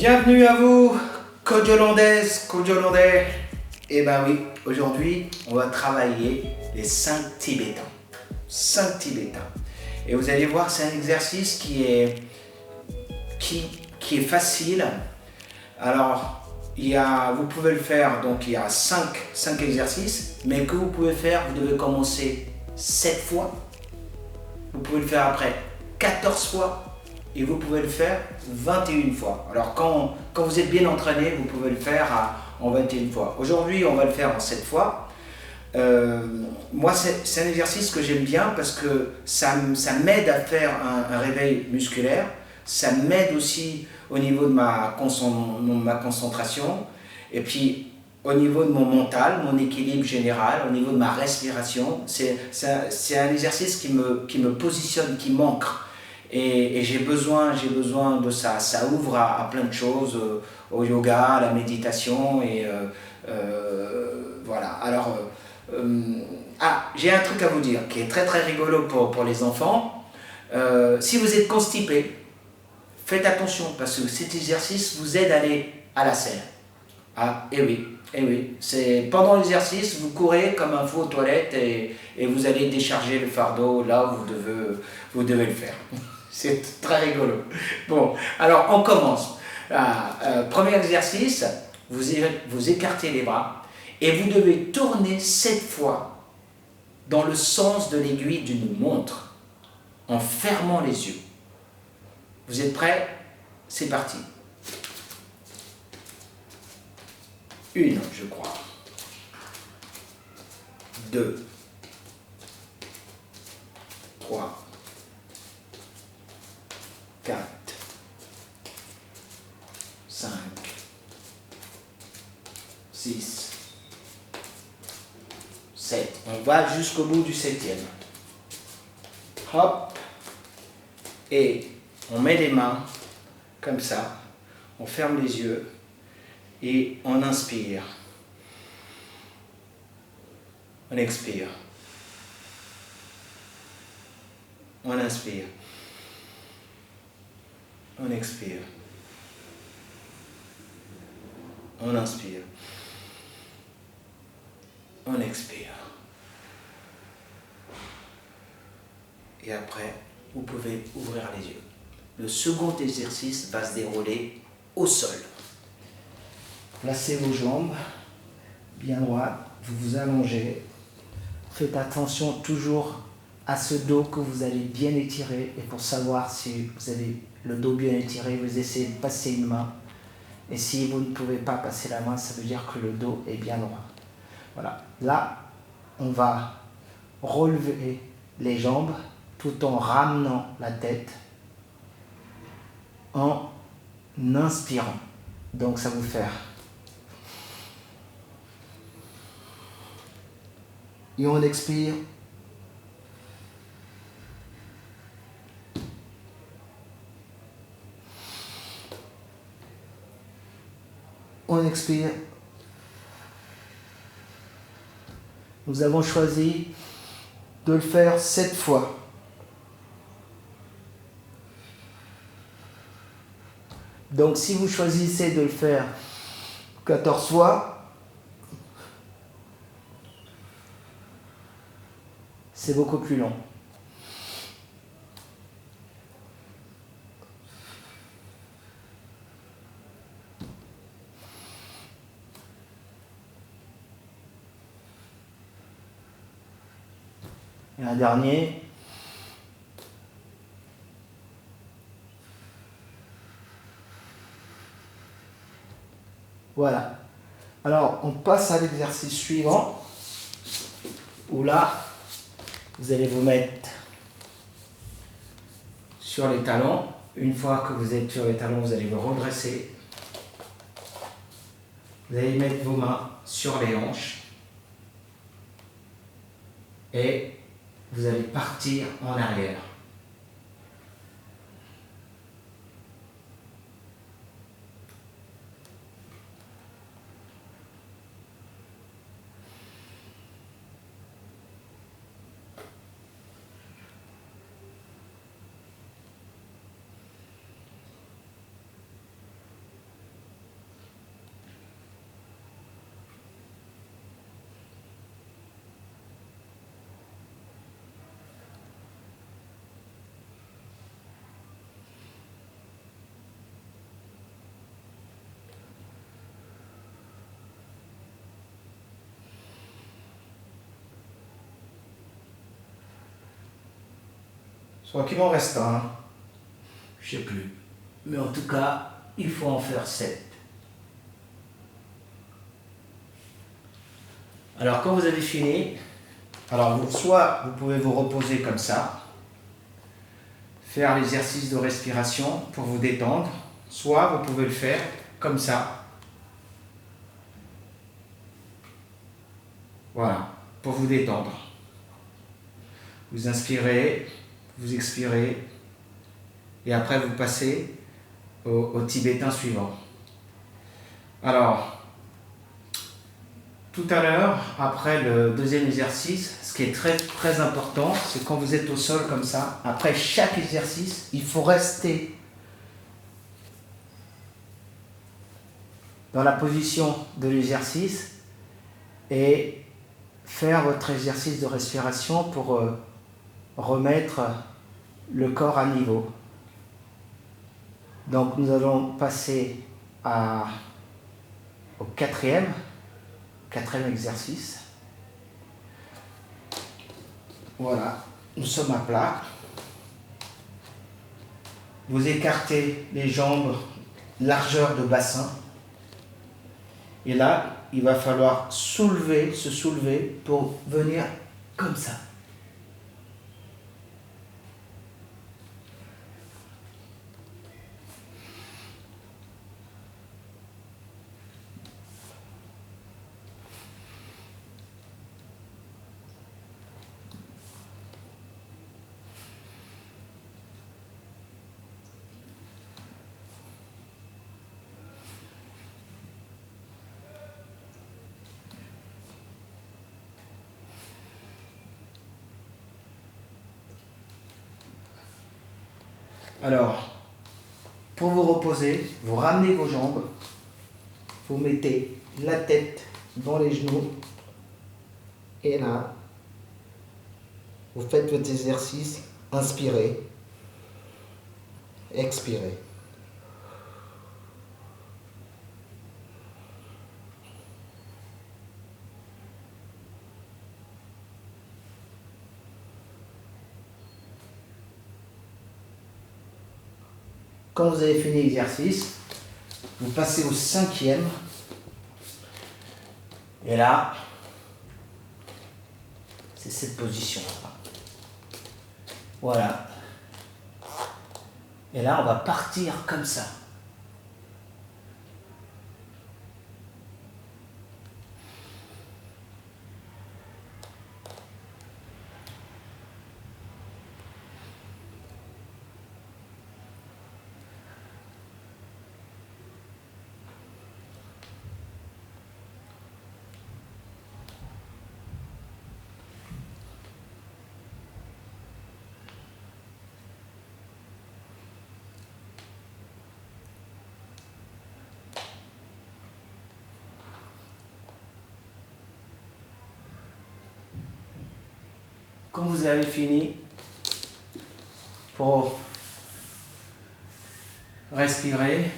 Bienvenue à vous, coach hollandaise, coach hollandais. Et ben oui, aujourd'hui, on va travailler les 5 Tibétains. 5 Tibétains. Et vous allez voir, c'est un exercice qui est facile. Alors, vous pouvez le faire, donc il y a 5 exercices, mais que vous pouvez faire, vous devez commencer 7 fois. Vous pouvez le faire après 14 fois. Et vous pouvez le faire 21 fois. Alors quand vous êtes bien entraîné, vous pouvez le faire en 21 fois. Aujourd'hui, on va le faire en 7 fois. Moi, c'est un exercice que j'aime bien parce que ça m'aide à faire un réveil musculaire. Ça m'aide aussi au niveau de ma concentration. Et puis, au niveau de mon mental, mon équilibre général, au niveau de ma respiration. C'est un exercice qui me positionne, qui m'ancre. Et j'ai besoin de ça. Ça ouvre à plein de choses, au yoga, à la méditation. Voilà. Alors, j'ai un truc à vous dire qui est très très rigolo pour les enfants. Si vous êtes constipé, faites attention parce que cet exercice vous aide à aller à la selle. Ah, et oui. Pendant l'exercice, vous courez comme un fou aux toilettes et vous allez décharger le fardeau là où vous devez le faire. C'est très rigolo. Bon, alors on commence. Premier exercice, vous écartez les bras et vous devez tourner 7 fois dans le sens de l'aiguille d'une montre en fermant les yeux. Vous êtes prêts? C'est parti. 1, je crois. 2, 3, 4, 5, 6, 7. On va jusqu'au bout du 7e. Hop. Et on met les mains comme ça. On ferme les yeux et on inspire. On expire. On inspire. On expire. On inspire. On expire. Et après, vous pouvez ouvrir les yeux. Le second exercice va se dérouler au sol. Placez vos jambes bien droites, vous vous allongez. Faites attention toujours à ce dos que vous allez bien étirer. Et pour savoir si vous avez le dos bien étiré, vous essayez de passer une main. Et si vous ne pouvez pas passer la main, ça veut dire que le dos est bien droit. Voilà. Là, on va relever les jambes tout en ramenant la tête en inspirant. Donc ça vous fait. Et on expire. On expire. Nous avons choisi de le faire 7 fois. Donc si vous choisissez de le faire 14 fois, c'est beaucoup plus long. Et un dernier. Voilà. Alors, on passe à l'exercice suivant, où là, vous allez vous mettre sur les talons. Une fois que vous êtes sur les talons, vous allez vous redresser. Vous allez mettre vos mains sur les hanches. Et vous allez partir en arrière. Je crois qu'il m'en reste un. Hein. Je sais plus. Mais en tout cas, il faut en faire 7. Alors quand vous avez fini, alors soit vous pouvez vous reposer comme ça, faire l'exercice de respiration pour vous détendre, soit vous pouvez le faire comme ça. Voilà, pour vous détendre. Vous inspirez, vous expirez, et après vous passez au tibétain suivant. Alors, tout à l'heure, après le deuxième exercice, ce qui est très très important, c'est quand vous êtes au sol comme ça, après chaque exercice, il faut rester dans la position de l'exercice et faire votre exercice de respiration pour remettre le corps à niveau. Donc nous allons passer au quatrième exercice. Voilà, nous sommes à plat. Vous écartez les jambes, largeur de bassin. Et là, il va falloir se soulever pour venir comme ça. Alors, pour vous reposer, vous ramenez vos jambes, vous mettez la tête dans les genoux, et là, vous faites votre exercice, inspirez, expirez. Quand vous avez fini l'exercice, vous passez au cinquième. Et là, c'est cette position. Voilà. Et là, on va partir comme ça. Quand vous avez fini, pour respirer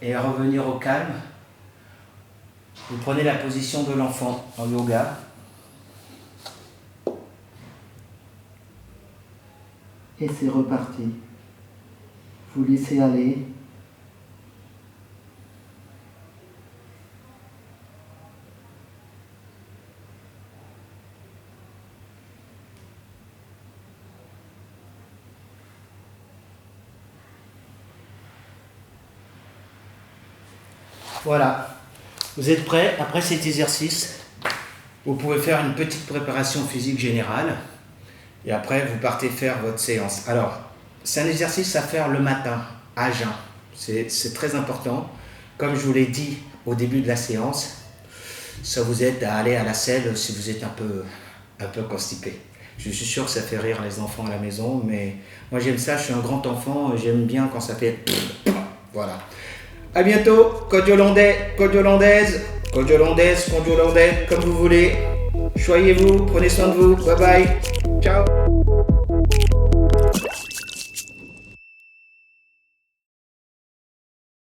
et revenir au calme, vous prenez la position de l'enfant en yoga. Et c'est reparti. Vous laissez aller. Voilà, vous êtes prêts? Après cet exercice, vous pouvez faire une petite préparation physique générale et après vous partez faire votre séance. Alors, c'est un exercice à faire le matin, à jeun. C'est très important. Comme je vous l'ai dit au début de la séance, ça vous aide à aller à la selle si vous êtes un peu constipé. Je suis sûr que ça fait rire les enfants à la maison, mais moi j'aime ça, je suis un grand enfant, j'aime bien quand ça fait... Voilà. À bientôt, code hollandais, code hollandaise, code hollandaise, code hollandais, comme vous voulez. Choyez-vous, prenez soin de vous, bye bye, ciao.